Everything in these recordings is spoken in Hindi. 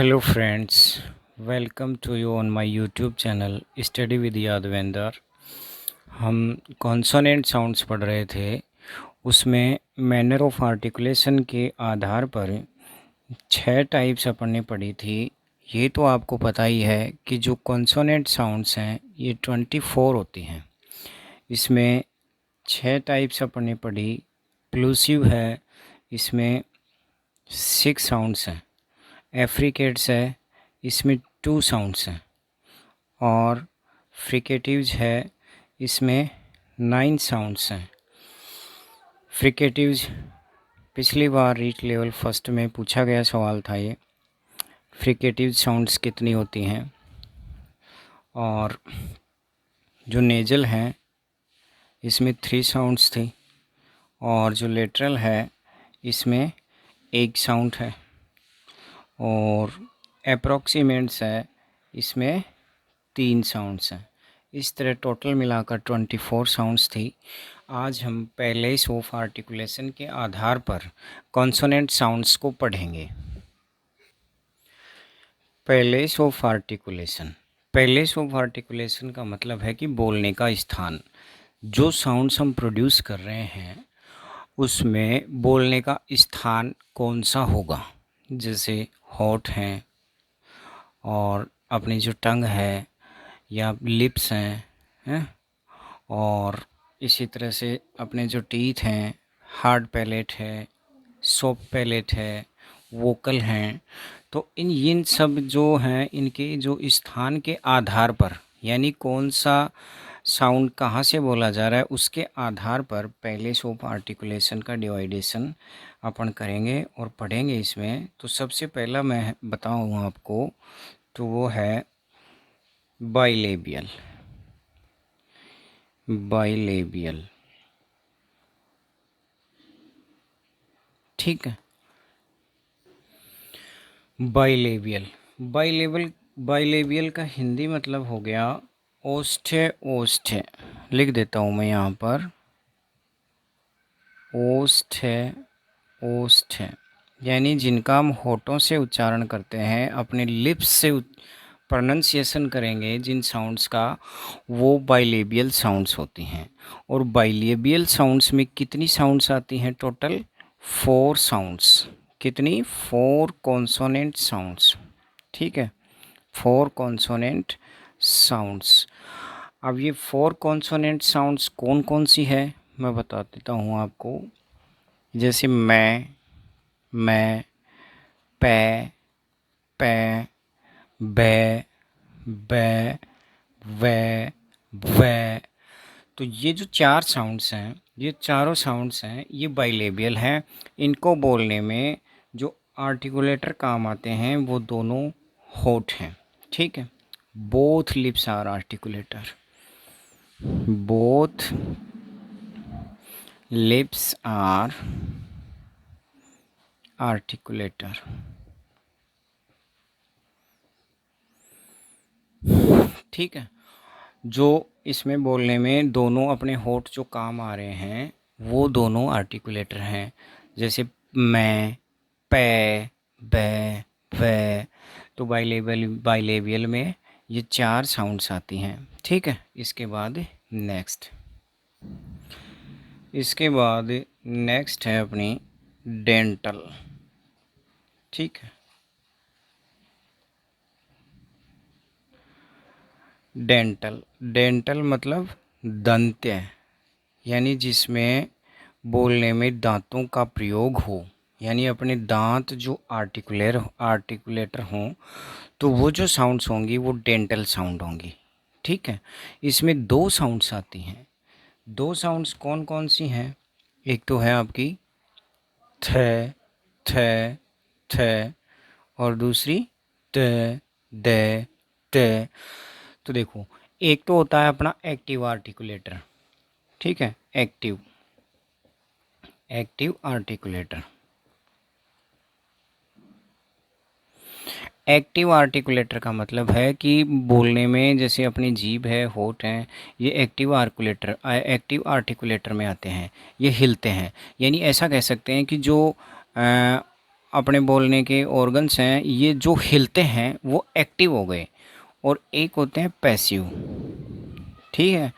Hello friends, welcome to you on my YouTube channel study with Yadvender. हम कॉन्सोनेंट साउंड्स पढ़ रहे थे, उसमें मैनर ऑफ आर्टिकुलेशन के आधार पर 6 टाइप्स अपन ने पढ़ी थी। ये तो आपको पता ही है कि जो कॉन्सोनेंट साउंड्स हैं ये 24 होती हैं। इसमें 6 टाइप्स अपन ने पढ़ी। प्लूसिव है, इसमें 6 साउंड्स हैं। एफ्रिकेट्स है, इसमें 2 साउंड्स हैं। और फ्रिकेटिव्स है, इसमें 9 साउंड्स हैं। फ्रिकेटिव्स पिछली बार रीच लेवल फर्स्ट में पूछा गया सवाल था। ये फ्रिकेटिव साउंड्स कितनी होती हैं। और जो नेजल हैं इसमें 3 साउंड्स थी, और जो लेटरल है इसमें 1 साउंड है, और अप्रॉक्सीमेट्स है इसमें 3 साउंड्स हैं। इस तरह टोटल मिलाकर 24 साउंड्स थी। आज हम पहले ऑफ आर्टिकुलेशन के आधार पर कॉन्सोनेंट साउंड्स को पढ़ेंगे। पहले ऑफ आर्टिकुलेशन। पहले ऑफ आर्टिकुलेशन का मतलब है कि बोलने का स्थान। जो साउंड्स हम प्रोड्यूस कर रहे हैं उसमें बोलने का स्थान कौन सा होगा। जैसे होठ हैं, और अपनी जो टंग है या लिप्स हैं, और इसी तरह से अपने जो टीथ हैं, हार्ड पैलेट है, सॉफ्ट पैलेट है, वोकल हैं। तो इन सब जो हैं इनके जो स्थान के आधार पर, यानी कौन सा साउंड कहाँ से बोला जा रहा है उसके आधार पर पहले ऑफ आर्टिकुलेशन का डिवाइडेशन अपन करेंगे और पढ़ेंगे इसमें। तो सबसे पहला मैं बताऊँ आपको तो वो है बाइलेबियल। बाइलेबियल, ठीक है। बाइलेबियल बाइलेबियल का हिंदी मतलब हो गया ओष्ठ्य। ओष्ठ्य लिख देता हूँ मैं यहाँ पर, ओष्ठ्य। ओष्ठ्य यानी जिनका हम होठों से उच्चारण करते हैं, अपने लिप्स से प्रोनंसिएशन करेंगे जिन साउंड्स का, वो बाइलेबियल साउंड्स होती हैं। और बाइलेबियल साउंड्स में कितनी साउंड्स आती हैं? Total 4 sounds. कितनी? 4 कॉन्सोनेंट साउंड्स, ठीक है। 4 कॉन्सोनेंट साउंड्स। अब ये 4 कॉन्सोनेंट साउंड्स कौन कौन सी है मैं बता देता हूँ आपको। जैसे मैं, पै, पै, बै, बै, वै, वै। तो ये जो 4 साउंड्स हैं, ये चारों साउंड्स हैं, ये बाइलेबियल हैं। इनको बोलने में जो आर्टिकुलेटर काम आते हैं वो दोनों होठ हैं, ठीक है। Both lips are articulator. Both lips are articulator, ठीक है। जो इसमें बोलने में दोनों अपने होठ जो काम आ रहे हैं वो दोनों आर्टिकुलेटर हैं। जैसे मैं, पै, बै, वै। तो बाइलेबियल में ये 4 साउंड्स आती हैं, ठीक है। इसके बाद नेक्स्ट है अपनी डेंटल, ठीक है। डेंटल मतलब दंत्य, यानी जिसमें बोलने में दांतों का प्रयोग हो, यानी अपने दांत जो आर्टिकुलेटर हों, तो वो जो साउंड्स होंगी वो डेंटल साउंड होंगी, ठीक है। इसमें 2 साउंड्स आती हैं। 2 साउंड्स कौन कौन सी हैं? एक तो है आपकी थ, थ, थ, और दूसरी त, द, त। तो देखो, एक तो होता है अपना एक्टिव आर्टिकुलेटर, ठीक है। Active articulator. एक्टिव आर्टिकुलेटर का मतलब है कि बोलने में जैसे अपनी जीभ है, होठ हैं, ये एक्टिव आर्टिकुलेटर में आते हैं, ये हिलते हैं। यानी ऐसा कह सकते हैं कि जो अपने बोलने के ऑर्गन्स हैं ये जो हिलते हैं वो एक्टिव हो गए, और एक होते हैं पैसिव। ठीक है,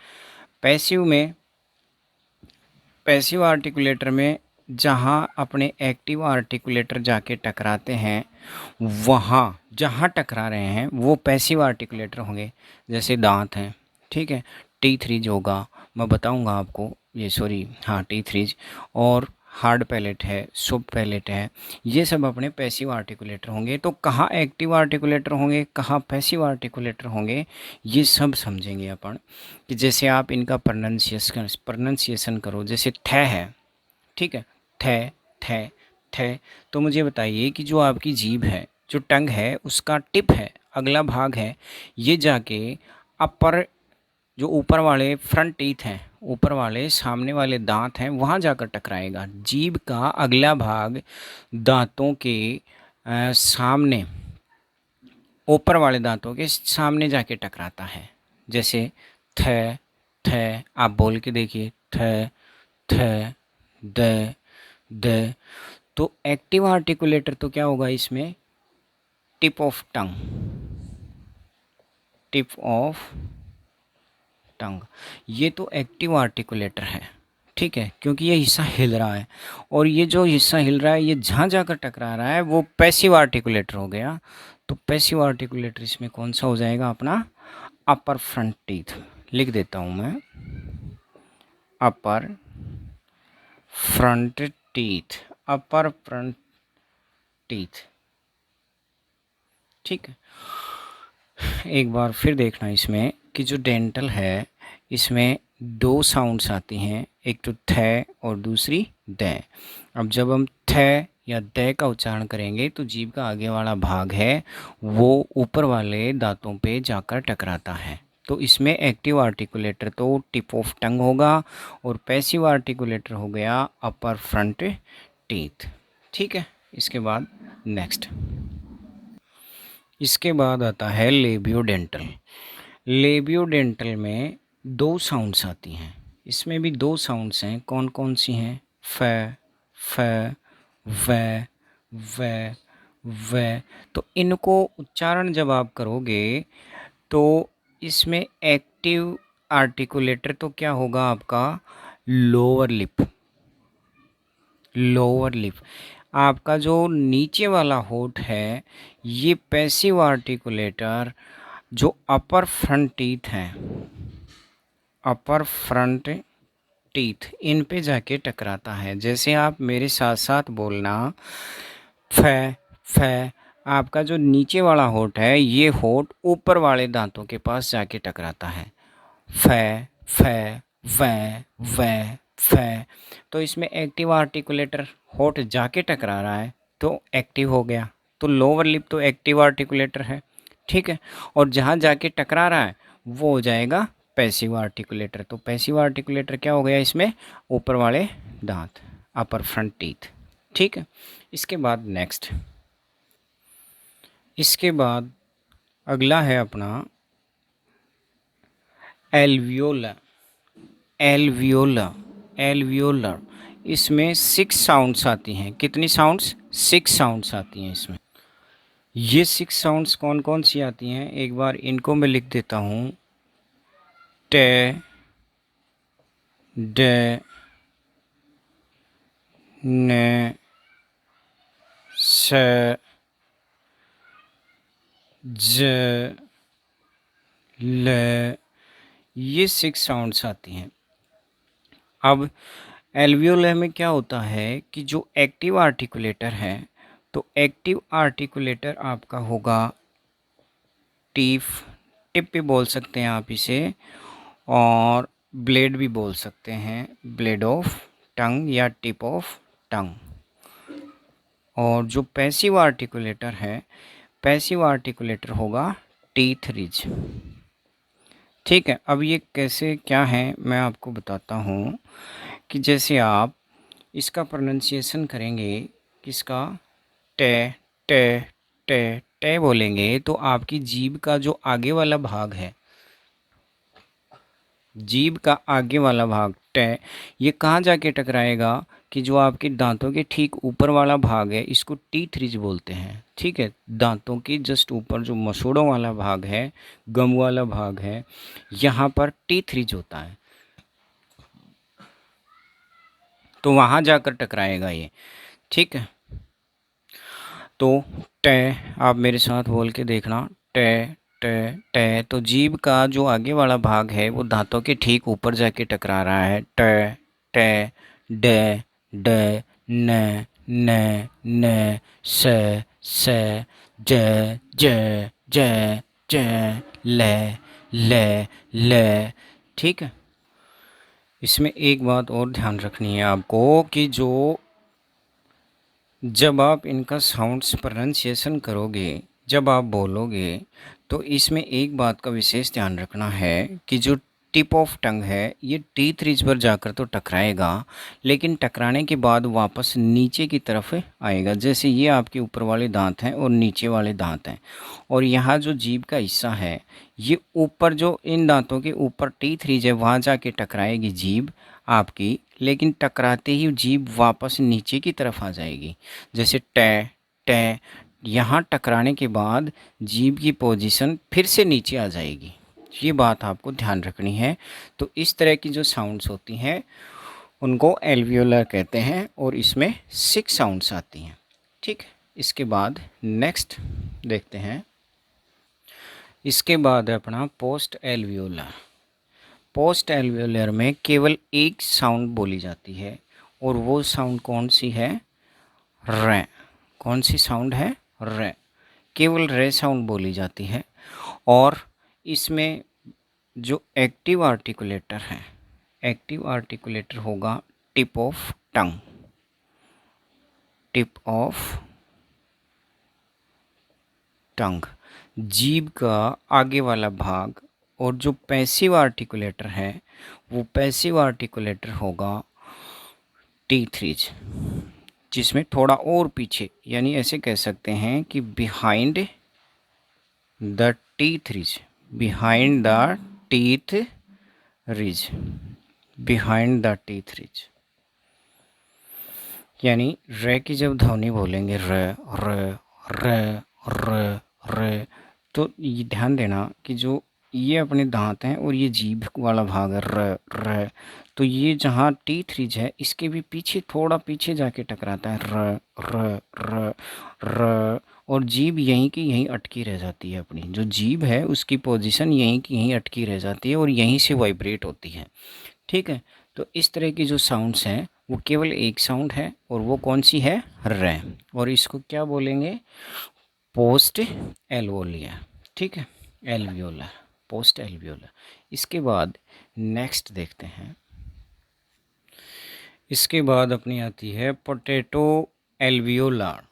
पैसिव आर्टिकुलेटर में जहाँ अपने एक्टिव आर्टिकुलेटर जाके टकराते हैं, वहाँ जहाँ टकरा रहे हैं वो पैसिव आर्टिकुलेटर होंगे। जैसे दांत हैं, ठीक है, टी3 होगा, मैं बताऊंगा आपको, ये सॉरी हाँ टी3, और हार्ड पैलेट है, सॉफ्ट पैलेट है, ये सब अपने पैसिव आर्टिकुलेटर होंगे। तो कहाँ एक्टिव आर्टिकुलेटर होंगे, कहाँ पैसिव आर्टिकुलेटर होंगे, ये सब समझेंगे अपन। कि जैसे आप इनका प्रोनाउंसिएशन करो, जैसे थ है, ठीक है, थ थ थ, तो मुझे बताइए कि जो आपकी जीभ है, जो टंग है, उसका टिप है, अगला भाग है, ये जाके अपर, जो ऊपर वाले फ्रंट टीथ हैं, ऊपर वाले सामने वाले दांत हैं, वहाँ जाकर टकराएगा। जीभ का अगला भाग दांतों के सामने, ऊपर वाले दांतों के सामने जाके टकराता है। जैसे थ थ, आप बोल के देखिए, थ थ द द। तो एक्टिव आर्टिकुलेटर तो क्या होगा इसमें, tip of tongue, tip of tongue, ये तो एक्टिव आर्टिकुलेटर है। ठीक है, क्योंकि ये हिस्सा हिल रहा है, और ये जो हिस्सा हिल रहा है ये जहाँ जाकर टकरा रहा है वो पैसिव आर्टिकुलेटर हो गया। तो पैसिव आर्टिकुलेटर इसमें कौन सा हो जाएगा, अपना अपर फ्रंट टीथ। लिख देता हूँ मैं, अपर फ्रंट टीथ, अपर फ्रंट टीथ। ठीक है, एक बार फिर देखना इसमें कि जो डेंटल है इसमें दो साउंड्स आती हैं, एक तो थ और दूसरी द। अब जब हम थ या द का उच्चारण करेंगे तो जीभ का आगे वाला भाग है वो ऊपर वाले दांतों पे जाकर टकराता है। तो इसमें एक्टिव आर्टिकुलेटर तो टिप ऑफ टंग होगा, और पैसिव आर्टिकुलेटर हो गया अपर फ्रंट टीथ। ठीक है, इसके बाद नेक्स्ट, इसके बाद आता है लेबियोडेंटल। लेबियोडेंटल में दो साउंड्स आती हैं, इसमें भी दो साउंड्स हैं। कौन कौन सी हैं, फ फ व व व। तो इनको उच्चारण जब आप करोगे तो इसमें एक्टिव आर्टिकुलेटर तो क्या होगा आपका, लोअर लिप, लोअर लिप। आपका जो नीचे वाला होठ है ये पैसिव आर्टिकुलेटर, जो अपर फ्रंट टीथ हैं, अपर फ्रंट टीथ, इन पे जाके टकराता है। जैसे आप मेरे साथ साथ बोलना, फ फ, आपका जो नीचे वाला होठ है ये होठ ऊपर वाले दांतों के पास जाके टकराता है, फ फ व व फ। तो इसमें एक्टिव आर्टिकुलेटर होठ जाके टकरा रहा है तो एक्टिव हो गया, तो लोअर लिप तो एक्टिव आर्टिकुलेटर है। ठीक है, और जहाँ जाके टकरा रहा है वो हो जाएगा पैसिव आर्टिकुलेटर। तो पैसिव आर्टिकुलेटर क्या हो गया इसमें, ऊपर वाले दांत, अपर फ्रंट टीथ। ठीक है, इसके बाद नेक्स्ट, इसके बाद अगला है अपना एल्वियोला। एल्वियोला, एल्वियोलर, इसमें 6 साउंड्स आती हैं। कितनी साउंड्स, 6 साउंड्स आती हैं इसमें। ये 6 साउंड्स कौन कौन सी आती हैं, एक बार इनको मैं लिख देता हूँ, टे ड न स ज ल, ये 6 साउंड्स आती हैं। अब एल्वियोलर में क्या होता है कि जो एक्टिव आर्टिकुलेटर है, तो एक्टिव आर्टिकुलेटर आपका होगा टिप, टिप भी बोल सकते हैं आप इसे, और ब्लेड भी बोल सकते हैं, ब्लेड ऑफ टंग या टिप ऑफ टंग। और जो पैसिव आर्टिकुलेटर है, पैसिव आर्टिकुलेटर होगा टीथ रिज। ठीक है, अब ये कैसे क्या है मैं आपको बताता हूँ कि जैसे आप इसका प्रोनाउंसिएशन करेंगे, किसका, टे टे टे टे बोलेंगे, तो आपकी जीभ का जो आगे वाला भाग है, जीभ का आगे वाला भाग टे, ये कहाँ जाके टकराएगा, कि जो आपके दांतों के ठीक ऊपर वाला भाग है इसको टीथ रिज बोलते हैं। ठीक है, दांतों के जस्ट ऊपर जो मसूड़ों वाला भाग है, गम वाला भाग है, यहाँ पर टीथ रिज होता है, तो वहाँ जाकर टकराएगा ये। ठीक है, तो टे आप मेरे साथ बोल के देखना, टे टे टे। तो जीभ का जो आगे वाला भाग है वो दांतों के ठीक ऊपर जाके टकरा रहा है। टे टे डे डे न न न से ज ज ज ज ले। ठीक है, इसमें एक बात और ध्यान रखनी है आपको कि जो जब आप इनका साउंड्स प्रोनाउंसिएशन करोगे, जब आप बोलोगे, तो इसमें एक बात का विशेष ध्यान रखना है कि जो टिप ऑफ टंग है ये टीथ रिज पर जाकर तो टकराएगा, लेकिन टकराने के बाद वापस नीचे की तरफ आएगा। जैसे ये आपके ऊपर वाले दांत हैं और नीचे वाले दांत हैं, और यहाँ जो जीभ का हिस्सा है ये ऊपर, जो इन दांतों के ऊपर टीथ रिज है वहाँ जाके टकराएगी जीभ आपकी, लेकिन टकराते ही जीभ वापस नीचे की तरफ आ जाएगी। जैसे टे टे, यहाँ टकराने के बाद जीभ की पोजीशन फिर से नीचे आ जाएगी। ये बात आपको ध्यान रखनी है। तो इस तरह की जो साउंड्स होती हैं उनको एल्वियोलर कहते हैं, और इसमें 6 साउंड्स आती हैं। ठीक है, इसके बाद नेक्स्ट देखते हैं। इसके बाद है अपना पोस्ट एल्वियोलर। पोस्ट एल्वियोलर में केवल एक साउंड बोली जाती है, और वो साउंड कौन सी है? रे। कौन सी साउंड है? रे। केवल रे साउंड बोली जाती है। और इसमें जो एक्टिव आर्टिकुलेटर है, एक्टिव आर्टिकुलेटर होगा tip of tongue. Tip of tongue, जीभ का आगे वाला भाग। और जो पैसिव आर्टिकुलेटर है वो पैसिव आर्टिकुलेटर होगा टीथ रिज, जिसमें थोड़ा और पीछे, यानी ऐसे कह सकते हैं कि behind the teeth ridge, behind the teeth ridge, behind the teeth ridge. यानी रे की जब ध्वनि बोलेंगे र र र र र, तो ये ध्यान देना कि जो ये अपने दांत हैं और ये जीभ वाला भाग है र र, तो ये जहाँ टीथ रिज है इसके भी पीछे, थोड़ा पीछे जाके टकराता है र र र र, और जीभ यहीं की यहीं अटकी रह जाती है। अपनी जो जीभ है उसकी पोजीशन यहीं की यहीं अटकी रह जाती है और यहीं से वाइब्रेट होती है। ठीक है, तो इस तरह की जो साउंड्स हैं वो केवल एक साउंड है, और वो कौन सी है? रे। और इसको क्या बोलेंगे? पोस्ट एल्वोलियर। ठीक है, एल्वियोलर, पोस्ट एल्वियोलर। इसके बाद नेक्स्ट देखते हैं। इसके बाद अपनी आती है पोटैटो एल्वियोलर।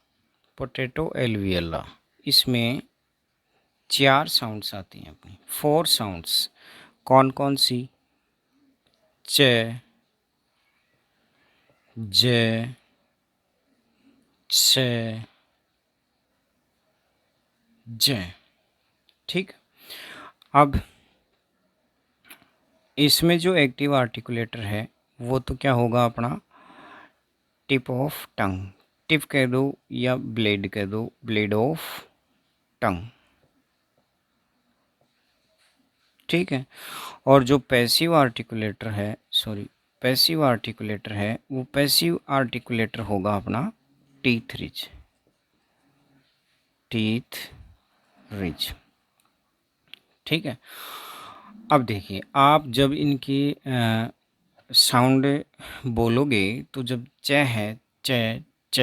पोटैटो एल्वियोलर, इसमें 4 साउंड्स आती हैं अपनी, 4 साउंड्स। कौन कौन सी? च, ज, छ, ज। ठीक, अब इसमें जो एक्टिव आर्टिकुलेटर है वो तो क्या होगा अपना? Tip of tongue. टिप कह दो या ब्लेड कह दो, ब्लेड ऑफ टंग। ठीक है, और जो पैसिव आर्टिकुलेटर है, सॉरी, पैसिव आर्टिकुलेटर है, वो पैसिव आर्टिकुलेटर होगा अपना टीथ रिज, टीथ रिज। ठीक है, अब देखिए, आप जब इनकी साउंड बोलोगे तो जब च है, च च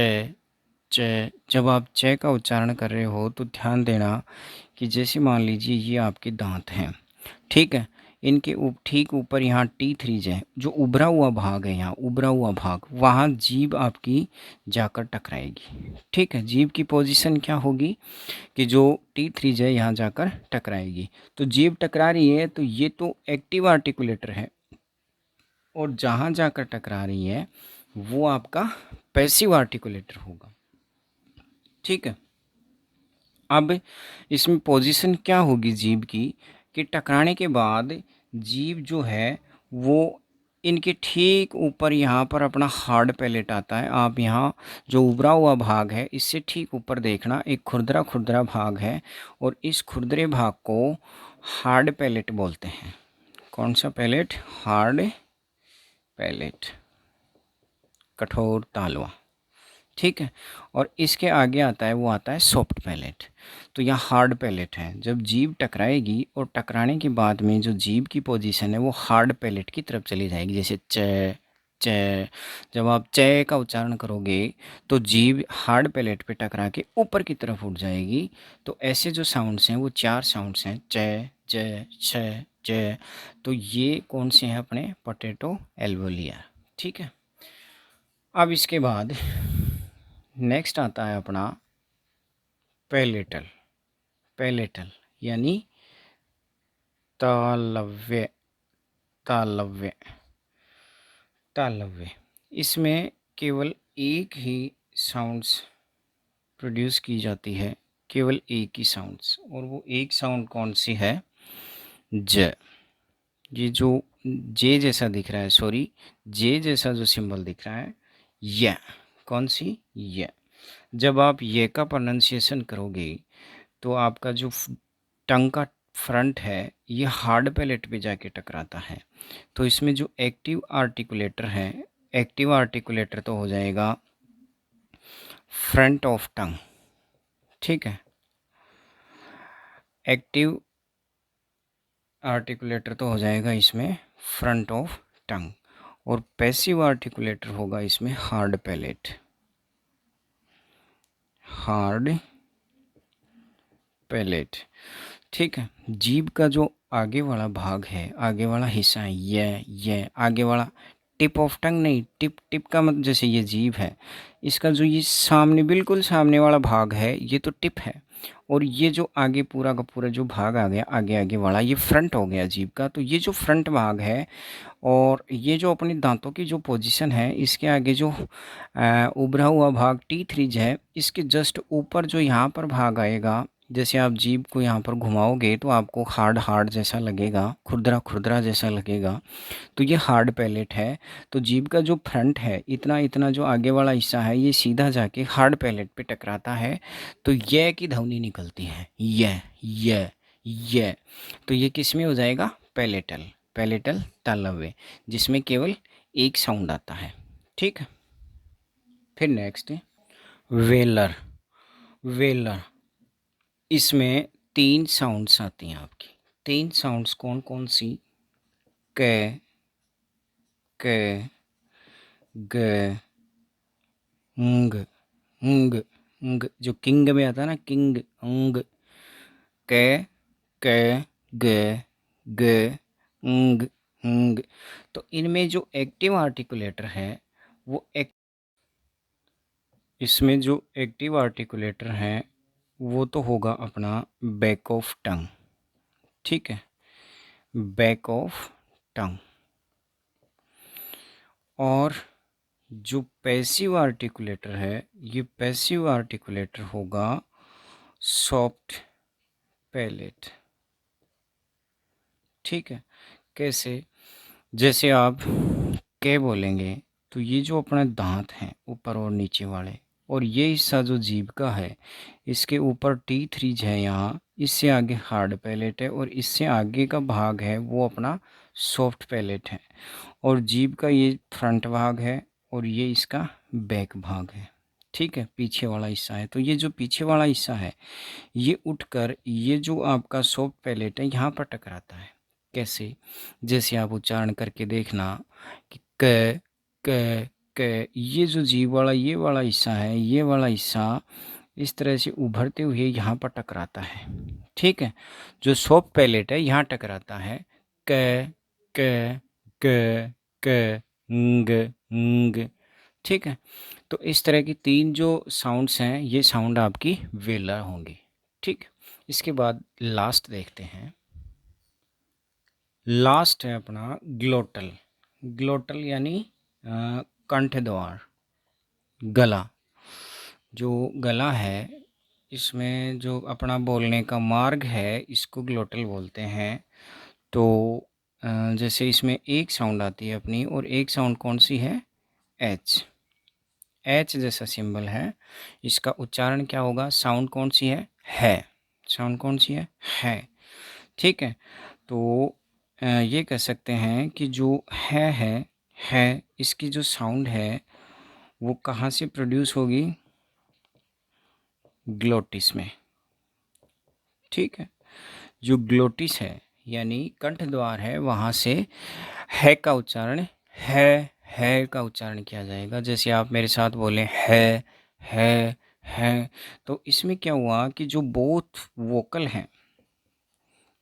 च, जब आप च का उच्चारण कर रहे हो तो ध्यान देना कि जैसे मान लीजिए ये आपके दांत हैं। ठीक है, इनके ठीक ऊपर यहाँ टीथ रिज है, जो उभरा हुआ भाग है, यहाँ उभरा हुआ भाग, वहाँ जीभ आपकी जाकर टकराएगी। ठीक है, जीभ की पोजीशन क्या होगी कि जो टीथ रिज है यहाँ जाकर टकराएगी। तो जीभ टकरा रही है तो ये तो एक्टिव आर्टिकुलेटर है, और जहाँ जाकर टकरा रही है वो आपका पैसिव आर्टिकुलेटर होगा। ठीक है, अब इसमें पोजीशन क्या होगी जीभ की कि टकराने के बाद जीभ जो है वो इनके ठीक ऊपर यहाँ पर अपना हार्ड पैलेट आता है। आप यहाँ जो उभरा हुआ भाग है इससे ठीक ऊपर देखना, एक खुरदरा खुरदरा भाग है और इस खुरदरे भाग को हार्ड पैलेट बोलते हैं। कौन सा पैलेट? हार्ड पैलेट, कठोर तालवा। ठीक है। और इसके आगे आता है, वो आता है सॉफ्ट पैलेट। तो यहाँ हार्ड पैलेट है। जब जीभ टकराएगी और टकराने के बाद में जो जीभ की पोजीशन है वो हार्ड पैलेट की तरफ चली जाएगी। जैसे च च, जब आप च का उच्चारण करोगे तो जीभ हार्ड पैलेट पे टकरा के ऊपर की तरफ उठ जाएगी। तो ऐसे जो साउंड्स हैं वो 4 साउंड्स हैं, च च छ च। तो ये कौन से हैं? अपने पोटैटो एल्वोलियर। ठीक है। अब इसके बाद नेक्स्ट आता है अपना पैलेटल। पैलेटल यानी तालव्य। तालव्य, तालव्य। इसमें केवल एक ही साउंड्स प्रोड्यूस की जाती है, केवल एक ही साउंड्स। और वो एक साउंड कौन सी है? ज। ये जो जे जैसा दिख रहा है, सॉरी, जे जैसा जो सिंबल दिख रहा है, य। कौन सी? य। जब आप ये का प्रोनाउंसिएशन करोगे तो आपका जो टंग का फ्रंट है ये हार्ड पैलेट पे जाके टकराता है। तो इसमें जो एक्टिव आर्टिकुलेटर है, एक्टिव आर्टिकुलेटर तो हो जाएगा फ्रंट ऑफ टंग। ठीक है। एक्टिव आर्टिकुलेटर तो हो जाएगा इसमें फ्रंट ऑफ टंग, और पैसिव आर्टिकुलेटर होगा इसमें हार्ड पैलेट। Hard palate. ठीक है। जीभ का जो आगे वाला भाग है, आगे वाला हिस्सा है, ये आगे वाला टिप ऑफ टंग नहीं, टिप टिप का मतलब जैसे ये जीभ है, इसका जो ये सामने बिल्कुल सामने वाला भाग है ये तो टिप है। और ये जो आगे पूरा का पूरा जो भाग आ गया आगे आगे वाला, ये फ्रंट हो गया जीभ का। तो ये जो फ्रंट भाग है और ये जो अपने दांतों की जो पोजीशन है, इसके आगे जो उभरा हुआ भाग टीथ रिज है, इसके जस्ट ऊपर जो यहाँ पर भाग आएगा, जैसे आप जीभ को यहाँ पर घुमाओगे तो आपको हार्ड हार्ड जैसा लगेगा, खुरदरा खुरदरा जैसा लगेगा। तो ये हार्ड पैलेट है। तो जीभ का जो फ्रंट है, इतना इतना जो आगे वाला हिस्सा है, ये सीधा जाके हार्ड पैलेट पे टकराता है। तो ये की ध्वनि निकलती है, ये। तो ये किस में हो जाएगा? पैलेटल। पैलेटल तालव्य, जिसमें केवल एक साउंड आता है। ठीक है। फिर नेक्स्ट है वेलर। वेलर, इसमें 3 साउंड्स आती हैं आपकी। 3 साउंड्स कौन कौन सी? क, क, ग, ng, ng, जो किंग में आता है ना, किंग, अंग, क, क, ग, ग, ng। तो इनमें जो एक्टिव आर्टिकुलेटर है वो इसमें जो एक्टिव आर्टिकुलेटर है वो तो होगा अपना बैक ऑफ टंग। ठीक है, बैक ऑफ टंग। और जो पैसिव आर्टिकुलेटर है, ये पैसिव आर्टिकुलेटर होगा सॉफ्ट पैलेट। ठीक है। कैसे? जैसे आप के बोलेंगे तो ये जो अपना दांत हैं ऊपर और नीचे वाले, और ये हिस्सा जो जीभ का है, इसके ऊपर टीथ रिज है यहाँ, इससे आगे हार्ड पैलेट है और इससे आगे का भाग है वो अपना सॉफ्ट पैलेट है। और जीभ का ये फ्रंट भाग है और ये इसका बैक भाग है। ठीक है, पीछे वाला हिस्सा है। तो ये जो पीछे वाला हिस्सा है ये उठकर ये जो आपका सॉफ्ट पैलेट है यहाँ पर टकराता है। कैसे? जैसे आप उच्चारण करके देखना कि क क क, ये जो जीभ वाला ये वाला हिस्सा है, ये वाला हिस्सा इस तरह से उभरते हुए यहाँ पर टकराता है। ठीक है। जो सॉफ्ट पैलेट है यहाँ टकराता है। क क क क ng। ठीक है। तो इस तरह की 3 जो साउंड्स हैं ये साउंड आपकी वेलर होंगी। ठीक। इसके बाद लास्ट देखते हैं। लास्ट है अपना ग्लोटल। ग्लोटल यानी कंठ द्वार, गला। जो गला है इसमें जो अपना बोलने का मार्ग है इसको ग्लोटल बोलते हैं। तो जैसे इसमें एक साउंड आती है अपनी, और एक साउंड कौन सी है? एच। एच जैसा सिंबल है, इसका उच्चारण क्या होगा? साउंड कौन सी है। साउंड कौन सी है। ठीक है, तो ये कह सकते हैं कि जो है इसकी जो साउंड है वो कहाँ से प्रोड्यूस होगी? ग्लोटिस में। ठीक है, जो ग्लोटिस है यानी कंठ द्वार है, वहाँ से है का उच्चारण है का उच्चारण किया जाएगा। जैसे आप मेरे साथ बोले है, तो इसमें क्या हुआ कि जो बोथ वोकल हैं,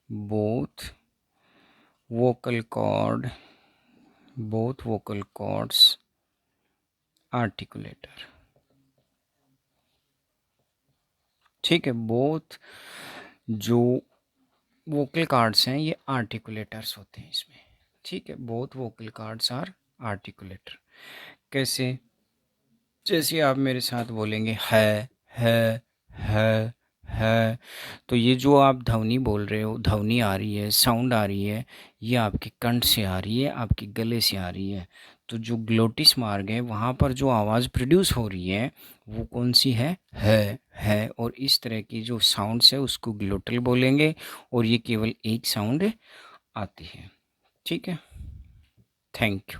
बोथ वोकल कॉर्ड्स आर्टिकुलेटर। ठीक है, बोथ जो वोकल कॉर्ड्स हैं ये आर्टिकुलेटर्स होते हैं इसमें। ठीक है, both vocal cords are articulator. कैसे? जैसे आप मेरे साथ बोलेंगे है है, तो ये जो आप ध्वनि बोल रहे हो, ध्वनि आ रही है, साउंड आ रही है, ये आपके कंठ से आ रही है, आपके गले से आ रही है। तो जो ग्लोटिस मार्ग है वहाँ पर जो आवाज़ प्रोड्यूस हो रही है वो कौन सी है। और इस तरह की जो साउंड्स है उसको ग्लोटल बोलेंगे, और ये केवल एक साउंड आती है। ठीक है, थैंक यू।